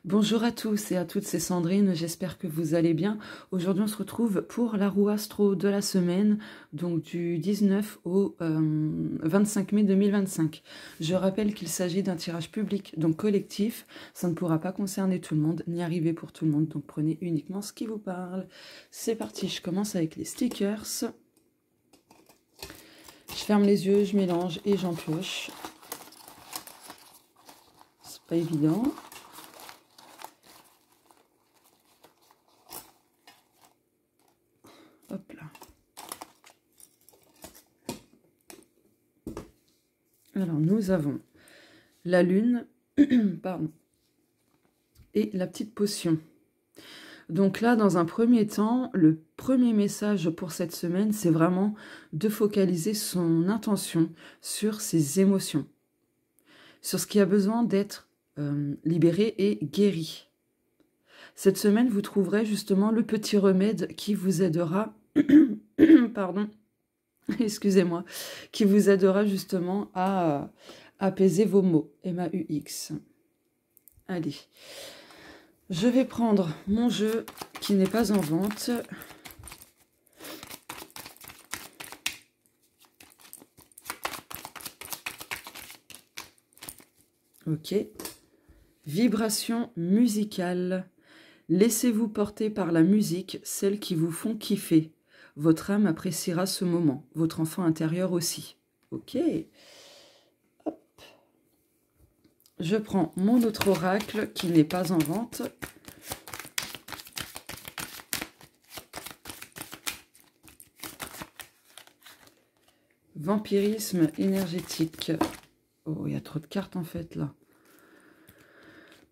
Bonjour à tous et à toutes, c'est Sandrine, j'espère que vous allez bien. Aujourd'hui on se retrouve pour la roue astro de la semaine, donc du 19 au 25 mai 2025. Je rappelle qu'il s'agit d'un tirage public, donc collectif, ça ne pourra pas concerner tout le monde, ni arriver pour tout le monde, donc prenez uniquement ce qui vous parle. C'est parti, je commence avec les stickers. Je ferme les yeux, je mélange et j'en pioche. C'est pas évident. Hop là. Alors, nous avons la lune, pardon, et la petite potion. Donc là, dans un premier temps, le premier message pour cette semaine, c'est vraiment de focaliser son intention sur ses émotions, sur ce qui a besoin d'être libéré et guéri. Cette semaine, vous trouverez justement le petit remède qui vous aidera, pardon, excusez-moi, qui vous aidera justement à apaiser vos maux. MAUX. Allez, je vais prendre mon jeu qui n'est pas en vente. Ok. Vibration musicale. Laissez-vous porter par la musique, celles qui vous font kiffer. Votre âme appréciera ce moment, votre enfant intérieur aussi. Ok. Hop. Je prends mon autre oracle qui n'est pas en vente. Vampirisme énergétique. Oh, il y a trop de cartes en fait là.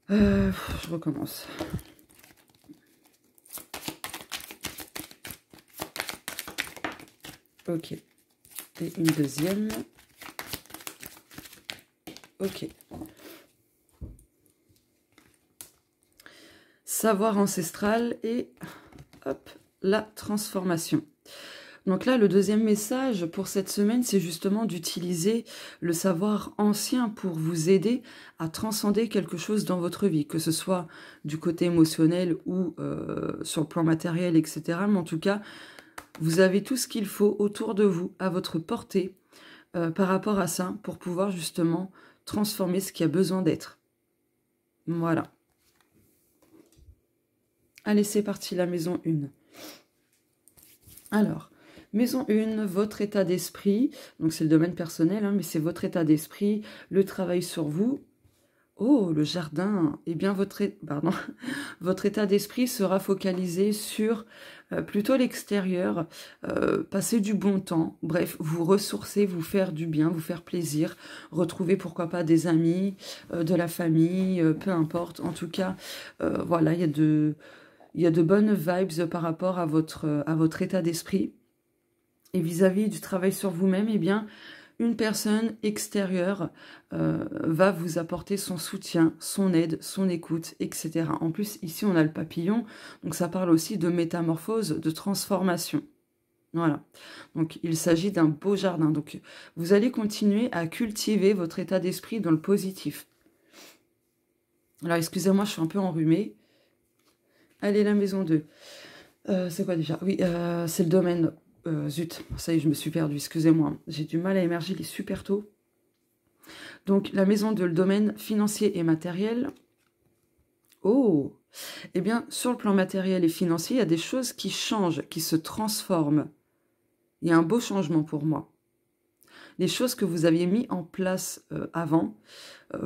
Je recommence. Ok. Et une deuxième. Ok. Savoir ancestral et hop, la transformation. Donc là, le deuxième message pour cette semaine, c'est justement d'utiliser le savoir ancien pour vous aider à transcender quelque chose dans votre vie, que ce soit du côté émotionnel ou sur le plan matériel, etc. Mais en tout cas, vous avez tout ce qu'il faut autour de vous, à votre portée, par rapport à ça, pour pouvoir justement transformer ce qui a besoin d'être. Voilà. Allez, c'est parti, la maison 1. Alors, maison 1, votre état d'esprit. Donc, c'est le domaine personnel, hein, mais c'est votre état d'esprit, le travail sur vous. Oh, le jardin. Eh bien, votre état d'esprit sera focalisé sur plutôt l'extérieur, passer du bon temps. Bref, vous ressourcer, vous faire du bien, vous faire plaisir. Retrouver, pourquoi pas, des amis, de la famille, peu importe. En tout cas, voilà, il y a de bonnes vibes par rapport à votre état d'esprit. Et vis-à-vis du travail sur vous-même, eh bien, une personne extérieure va vous apporter son soutien, son aide, son écoute, etc. En plus, ici, on a le papillon, donc ça parle aussi de métamorphose, de transformation. Voilà. Donc, il s'agit d'un beau jardin. Donc, vous allez continuer à cultiver votre état d'esprit dans le positif. Alors, excusez-moi, je suis un peu enrhumée. Allez, la maison 2. C'est quoi déjà? Oui, c'est le domaine... zut, ça y est, je me suis perdue, excusez-moi. J'ai du mal à émerger les super tôt. Donc, la maison 2, le domaine financier et matériel. Oh! Eh bien, sur le plan matériel et financier, il y a des choses qui changent, qui se transforment. Il y a un beau changement pour moi. Les choses que vous aviez mis en place avant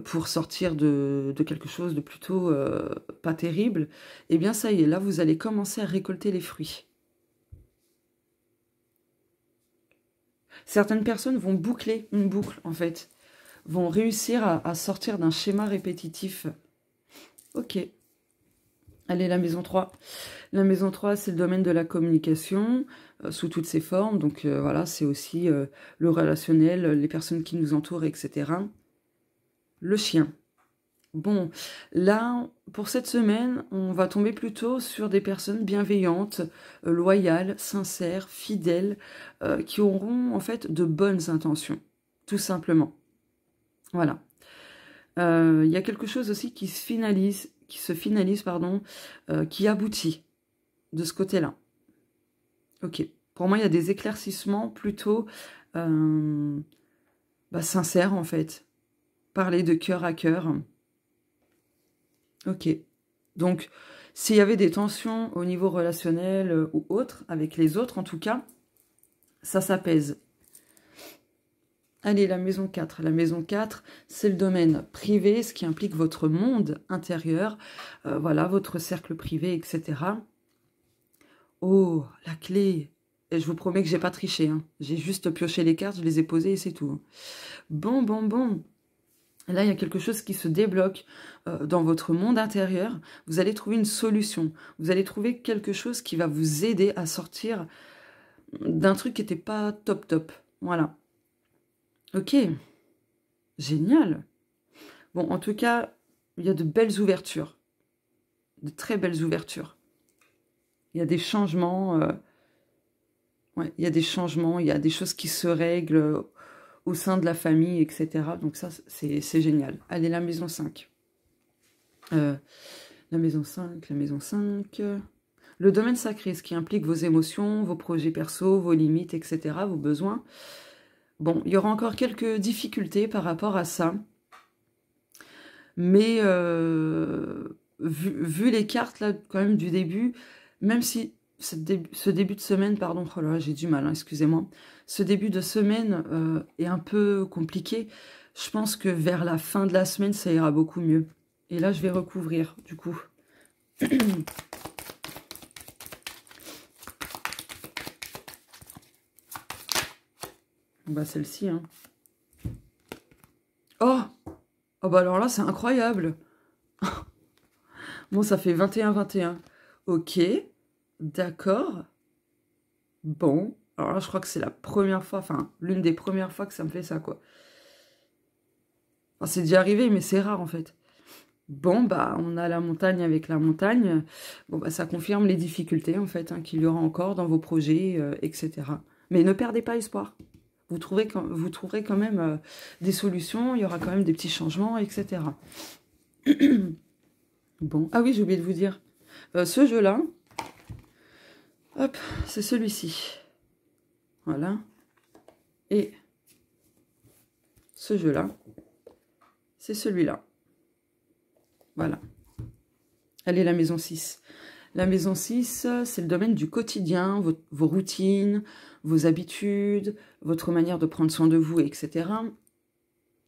pour sortir de quelque chose de plutôt pas terrible, eh bien, ça y est, là, vous allez commencer à récolter les fruits. Certaines personnes vont boucler une boucle, en fait. Vont réussir à sortir d'un schéma répétitif. Ok. Allez, la maison 3. La maison 3, c'est le domaine de la communication, sous toutes ses formes. Donc, voilà, c'est aussi le relationnel, les personnes qui nous entourent, etc. Le chien. Bon, là, pour cette semaine, on va tomber plutôt sur des personnes bienveillantes, loyales, sincères, fidèles, qui auront en fait de bonnes intentions, tout simplement. Voilà. Il y a quelque chose aussi qui se finalise, qui se finalise, pardon, qui aboutit de ce côté-là. Ok. Pour moi, il y a des éclaircissements plutôt sincères, en fait. Parler de cœur à cœur. Ok. Donc, s'il y avait des tensions au niveau relationnel ou autre, avec les autres en tout cas, ça s'apaise. Allez, la maison 4. La maison 4, c'est le domaine privé, ce qui implique votre monde intérieur, voilà, votre cercle privé, etc. Oh, la clé. Et je vous promets que j'ai pas triché, hein. J'ai juste pioché les cartes, je les ai posées et c'est tout. Bon, bon, bon. Là, il y a quelque chose qui se débloque dans votre monde intérieur. Vous allez trouver une solution. Vous allez trouver quelque chose qui va vous aider à sortir d'un truc qui n'était pas top top. Voilà. Ok. Génial. Bon, en tout cas, il y a de belles ouvertures. De très belles ouvertures. Il y a des changements. Ouais, il y a des changements. Il y a des choses qui se règlent au sein de la famille, etc. Donc ça, c'est génial. Allez, la maison 5. La maison 5, la maison 5. Le domaine sacré, ce qui implique vos émotions, vos projets perso, vos limites, etc., vos besoins. Bon, il y aura encore quelques difficultés par rapport à ça. Mais vu les cartes, là, quand même, du début, même si ce début de semaine, pardon, oh là, j'ai du mal, hein, excusez-moi, ce début de semaine est un peu compliqué, je pense que vers la fin de la semaine, ça ira beaucoup mieux. Et là, je vais recouvrir, du coup. Bah, celle-ci, hein. Oh! Oh, bah alors là, c'est incroyable. Bon, ça fait 21-21. Ok, d'accord. Bon, alors là, je crois que c'est la première fois, enfin, l'une des premières fois que ça me fait ça, quoi. Enfin, c'est déjà arrivé, mais c'est rare, en fait. Bon, bah, on a la montagne avec la montagne. Bon, bah, ça confirme les difficultés, en fait, hein, qu'il y aura encore dans vos projets, etc. Mais ne perdez pas espoir. Vous trouverez quand même des solutions, il y aura quand même des petits changements, etc. Bon, ah oui, j'ai oublié de vous dire. Ce jeu-là, hop, c'est celui-ci. Voilà. Et ce jeu-là, c'est celui-là. Voilà. Allez, la maison 6. La maison 6, c'est le domaine du quotidien, vos routines, vos habitudes, votre manière de prendre soin de vous, etc.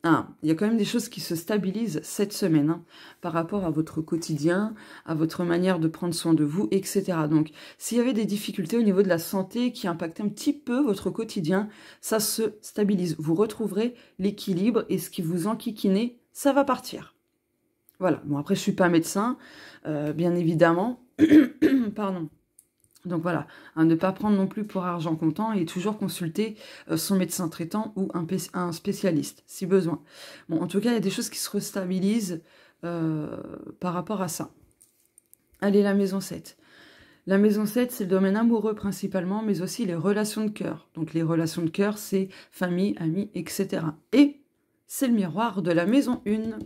Ah, il y a quand même des choses qui se stabilisent cette semaine, hein, par rapport à votre quotidien, à votre manière de prendre soin de vous, etc. Donc, s'il y avait des difficultés au niveau de la santé qui impactaient un petit peu votre quotidien, ça se stabilise. Vous retrouverez l'équilibre et ce qui vous enquiquinait, ça va partir. Voilà. Bon, après, je suis pas médecin, bien évidemment. Pardon. Donc voilà, à ne pas prendre non plus pour argent comptant et toujours consulter son médecin traitant ou un spécialiste, si besoin. Bon, en tout cas, il y a des choses qui se restabilisent par rapport à ça. Allez, la maison 7. La maison 7, c'est le domaine amoureux principalement, mais aussi les relations de cœur. Donc les relations de cœur, c'est famille, amis, etc. Et c'est le miroir de la maison 1.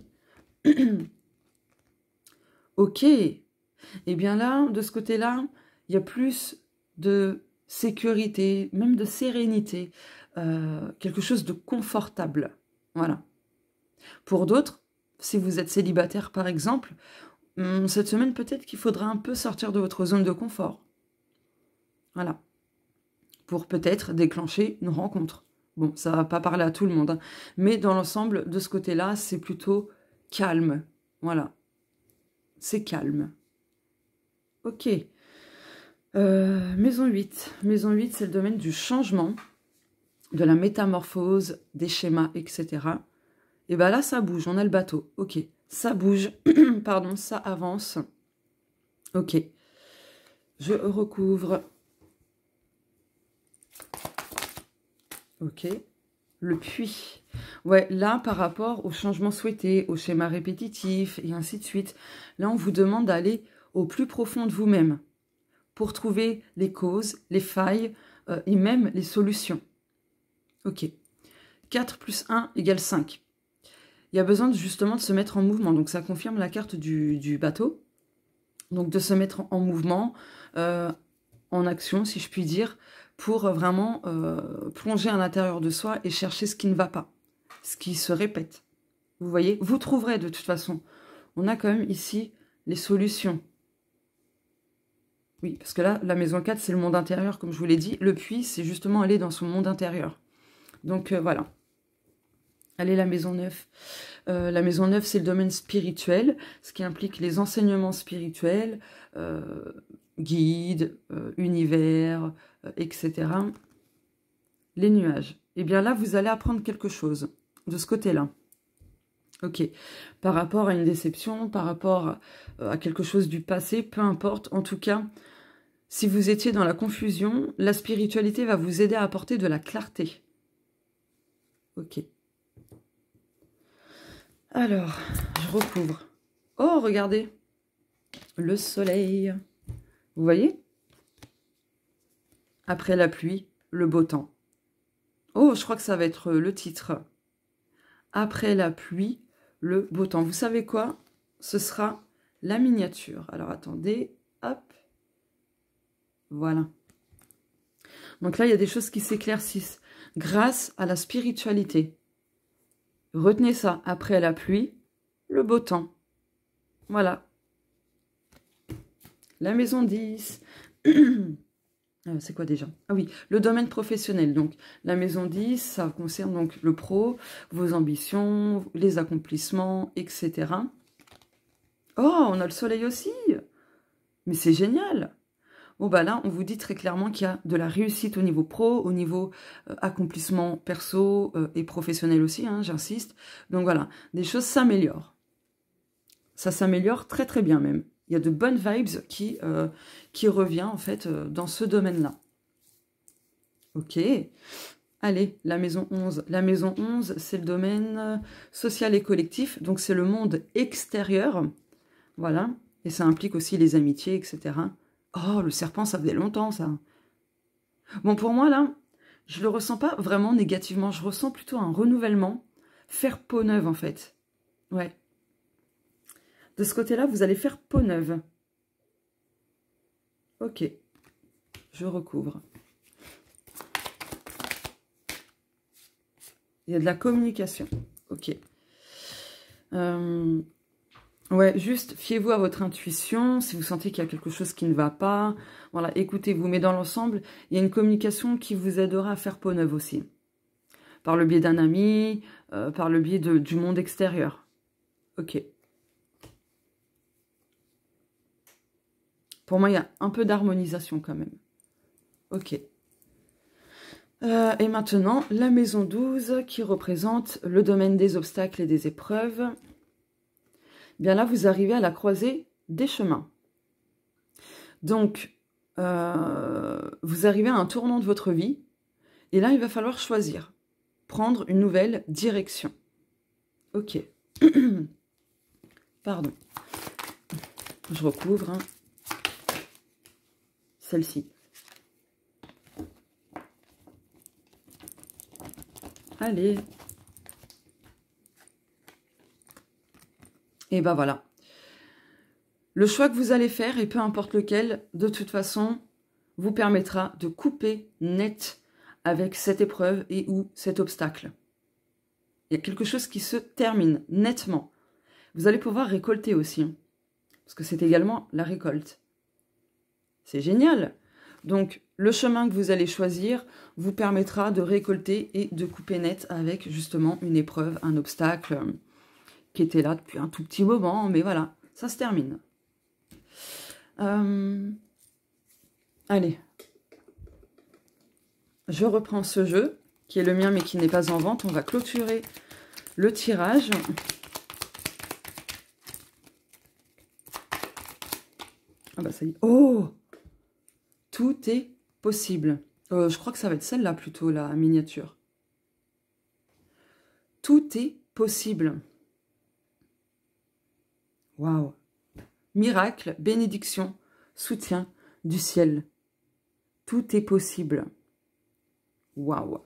Ok. Et bien là, de ce côté-là, il y a plus de sécurité, même de sérénité, quelque chose de confortable. Voilà. Pour d'autres, si vous êtes célibataire par exemple, cette semaine peut-être qu'il faudra un peu sortir de votre zone de confort. Voilà. Pour peut-être déclencher une rencontre. Bon, ça ne va pas parler à tout le monde, hein, mais dans l'ensemble, de ce côté-là, c'est plutôt calme. Voilà. C'est calme. Ok. Maison 8. Maison 8, c'est le domaine du changement, de la métamorphose, des schémas, etc. Et bien là, ça bouge, on a le bateau. Ok, ça bouge, pardon, ça avance. Ok, je recouvre. Ok, le puits. Ouais, là, par rapport au changement souhaité, au schéma répétitif, et ainsi de suite, là, on vous demande d'aller au plus profond de vous-même pour trouver les causes, les failles et même les solutions. Ok. 4 plus 1 égale 5. il y a besoin justement de se mettre en mouvement. Donc ça confirme la carte du bateau. Donc de se mettre en mouvement, en action, si je puis dire, pour vraiment plonger à l'intérieur de soi et chercher ce qui ne va pas, ce qui se répète. Vous voyez, vous trouverez de toute façon. On a quand même ici les solutions. Oui, parce que là, la maison 4, c'est le monde intérieur, comme je vous l'ai dit. Le puits, c'est justement aller dans son monde intérieur. Donc voilà. Allez, la maison 9. La maison 9, c'est le domaine spirituel, ce qui implique les enseignements spirituels, guides, univers, etc. Les nuages. Eh bien là, vous allez apprendre quelque chose de ce côté-là. Ok. Par rapport à une déception, par rapport à quelque chose du passé, peu importe. En tout cas, si vous étiez dans la confusion, la spiritualité va vous aider à apporter de la clarté. Ok. Alors, je recouvre. Oh, regardez. Le soleil. Vous voyez? Après la pluie, le beau temps. Oh, je crois que ça va être le titre. Après la pluie, le beau temps. Vous savez quoi? Ce sera la miniature. Alors, attendez. Hop. Voilà. Donc là, il y a des choses qui s'éclaircissent grâce à la spiritualité. Retenez ça. Après la pluie, le beau temps. Voilà. La maison 10. C'est quoi déjà? Ah oui, le domaine professionnel. Donc, la maison 10, ça concerne donc le pro, vos ambitions, les accomplissements, etc. Oh, on a le soleil aussi. Mais c'est génial. Bon, bah là, on vous dit très clairement qu'il y a de la réussite au niveau pro, au niveau accomplissement perso et professionnel aussi, hein, j'insiste. Donc voilà, des choses s'améliorent. Ça s'améliore très très bien même. Il y a de bonnes vibes qui revient en fait dans ce domaine-là. Ok. Allez, la maison 11. La maison 11, c'est le domaine social et collectif. Donc c'est le monde extérieur. Voilà. Et ça implique aussi les amitiés, etc. Oh, le serpent, ça faisait longtemps, ça. Bon, pour moi, là, je le ressens pas vraiment négativement. Je ressens plutôt un renouvellement. Faire peau neuve, en fait. Ouais. De ce côté-là, vous allez faire peau neuve. Ok. Je recouvre. Il y a de la communication. Ok. Ouais, juste fiez-vous à votre intuition. Si vous sentez qu'il y a quelque chose qui ne va pas, voilà, écoutez-vous. Mais dans l'ensemble, il y a une communication qui vous aidera à faire peau neuve aussi. Par le biais d'un ami, par le biais du monde extérieur. Ok. Pour moi, il y a un peu d'harmonisation quand même. Ok. Et maintenant, la maison 12 qui représente le domaine des obstacles et des épreuves. Bien là, vous arrivez à la croisée des chemins. Donc, vous arrivez à un tournant de votre vie. Et là, il va falloir choisir. Prendre une nouvelle direction. Ok. Pardon. Je recouvre. Hein. Celle-ci. Allez. Et ben voilà. Le choix que vous allez faire, et peu importe lequel, de toute façon, vous permettra de couper net avec cette épreuve et ou cet obstacle. Il y a quelque chose qui se termine nettement. Vous allez pouvoir récolter aussi, hein, parce que c'est également la récolte. C'est génial. Donc, le chemin que vous allez choisir vous permettra de récolter et de couper net avec justement une épreuve, un obstacle qui était là depuis un tout petit moment, mais voilà, ça se termine. Allez, je reprends ce jeu, qui est le mien mais qui n'est pas en vente. On va clôturer le tirage. Ah bah ça y est. Oh! Tout est possible. Je crois que ça va être celle-là plutôt, la miniature. Tout est possible. Waouh! Miracle, bénédiction, soutien du ciel. Tout est possible. Waouh!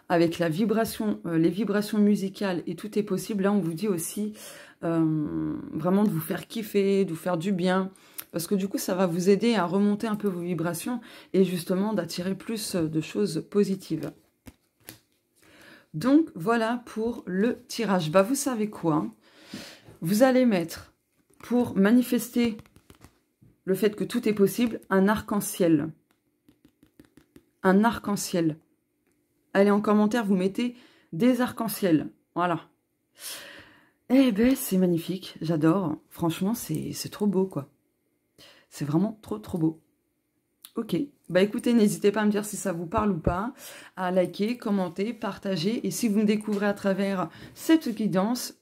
avec la vibration, les vibrations musicales et tout est possible. Là, on vous dit aussi vraiment de vous faire kiffer, de vous faire du bien. Parce que du coup, ça va vous aider à remonter un peu vos vibrations et justement d'attirer plus de choses positives. Donc, voilà pour le tirage. Bah, vous savez quoi? Vous allez mettre, pour manifester le fait que tout est possible, un arc-en-ciel. Un arc-en-ciel. Allez, en commentaire, vous mettez des arcs-en-ciel. Voilà. Eh ben, c'est magnifique. J'adore. Franchement, c'est trop beau, quoi. C'est vraiment trop, trop beau. Ok. Bah écoutez, n'hésitez pas à me dire si ça vous parle ou pas, à liker, commenter, partager. Et si vous me découvrez à travers cette guidance,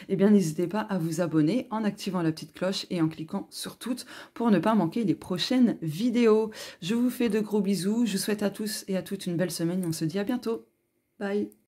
eh bien n'hésitez pas à vous abonner en activant la petite cloche et en cliquant sur toutes pour ne pas manquer les prochaines vidéos. Je vous fais de gros bisous. Je vous souhaite à tous et à toutes une belle semaine. On se dit à bientôt. Bye.